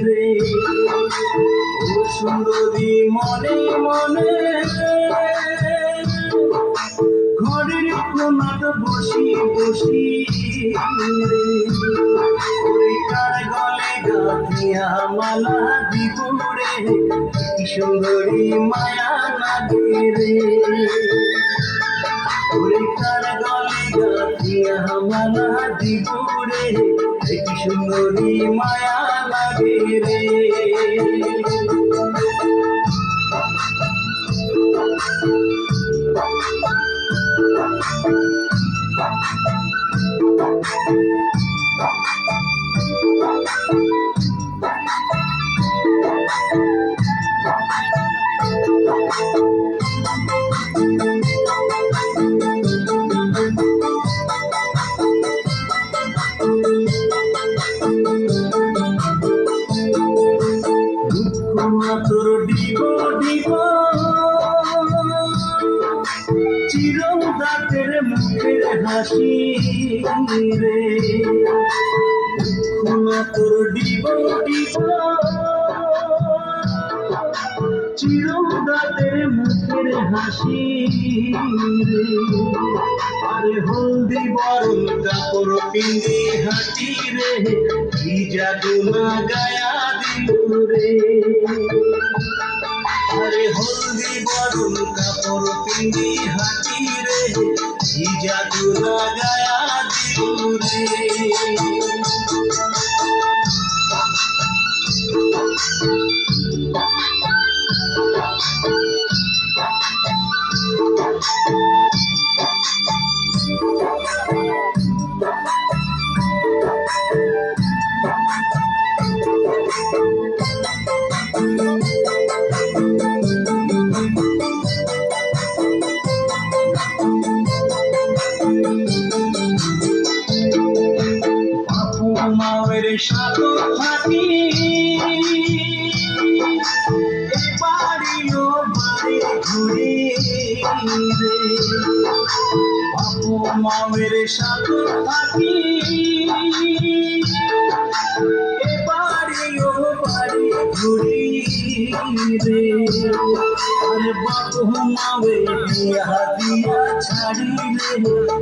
রে ও সুন্দরী মনে মনে ঘরের কোনাত বসি বসি রে ওই কার গলে গাঁথিয়া মালা দিব রে কি সুন্দরী মায়া লাগে রে ওই কার গলে গাঁথিয়া মালা দিব রে কি সুন্দরী মায়া লাগে রে তোর দিব দিব চিরদাতের মুখের হাসি রে তোর দিব দিব চিরদাতের মুখের হাসি রে আরে হলদি বরণ কাপড় পিন্দি হাঁটি রে কি জাদু না গায়া দিল রে আরে হলদি বরণ কাপড় পিন্দি হাঁটি রে কি জাদু না গায়া দিল রে মায়ের সাথে থাকি বাড়িও বাড়ি ঘুরি রে বাপু মায়ের সাথে থাকি বাড়িও বাড়ি ঘুরি রে আরে বাপু মায়ের বিয়া দিয়া ছাড়িলে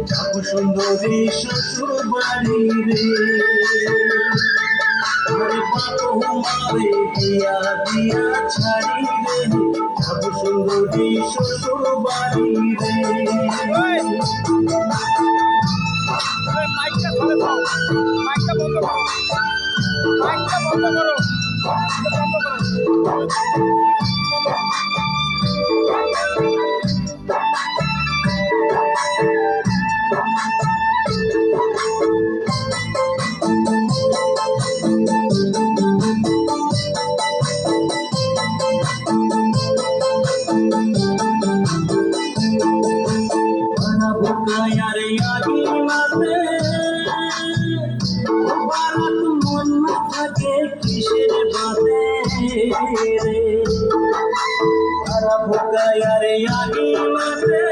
যাব সুন্দরী শ্বশুর বাড়ি রে আরে বাপু মারে বিয়া দিয়া ছাড়িলে যাব সুন্দরী শ্বশুর বাড়ি রে মাইকটা বন্ধ করো মাইকটা বন্ধ করো মাইকটা বন্ধ করো বন্ধ করো यारे यारी माते बारात मन থাকে কিসের বাতে রে আরা ভোকা यारे यारी माते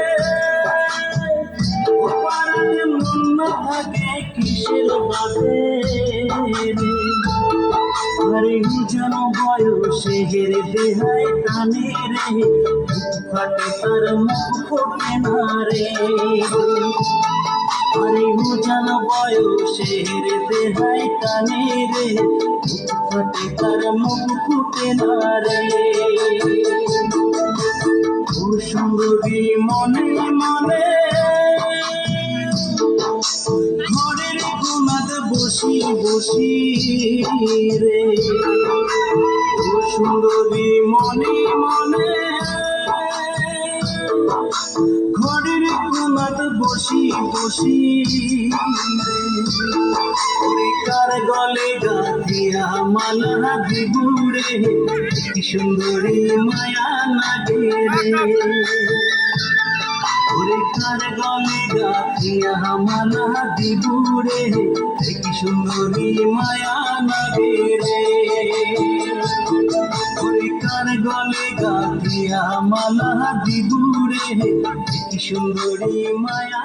বারাত মন থাকে কিসের বাতে রে আরে যেন বয়সে হেরে দেহায় টানে রে ফাটে তার মুখ ফোটে না রে আরে যেন বয়সে হেরে দেহায় টানে রে ফাটে তার মুখ ফুটে না রে ও সুন্দরী মনে মনে ঘরের কোনাত বসি বসি রে ও সুন্দরী মনে মনে ঘরের কোনাত বসি বসি রে ওই কার গলে গাঁথিয়া মালা দিব রে কি সুন্দরী মায়া লাগে রে ওরে কার গলে গাঁথিয়া মালা দিব রে কি সুন্দরী মায়া লাগে রে ওরে কার গলে গাঁথিয়া মালা দিব রে কি সুন্দরী মায়া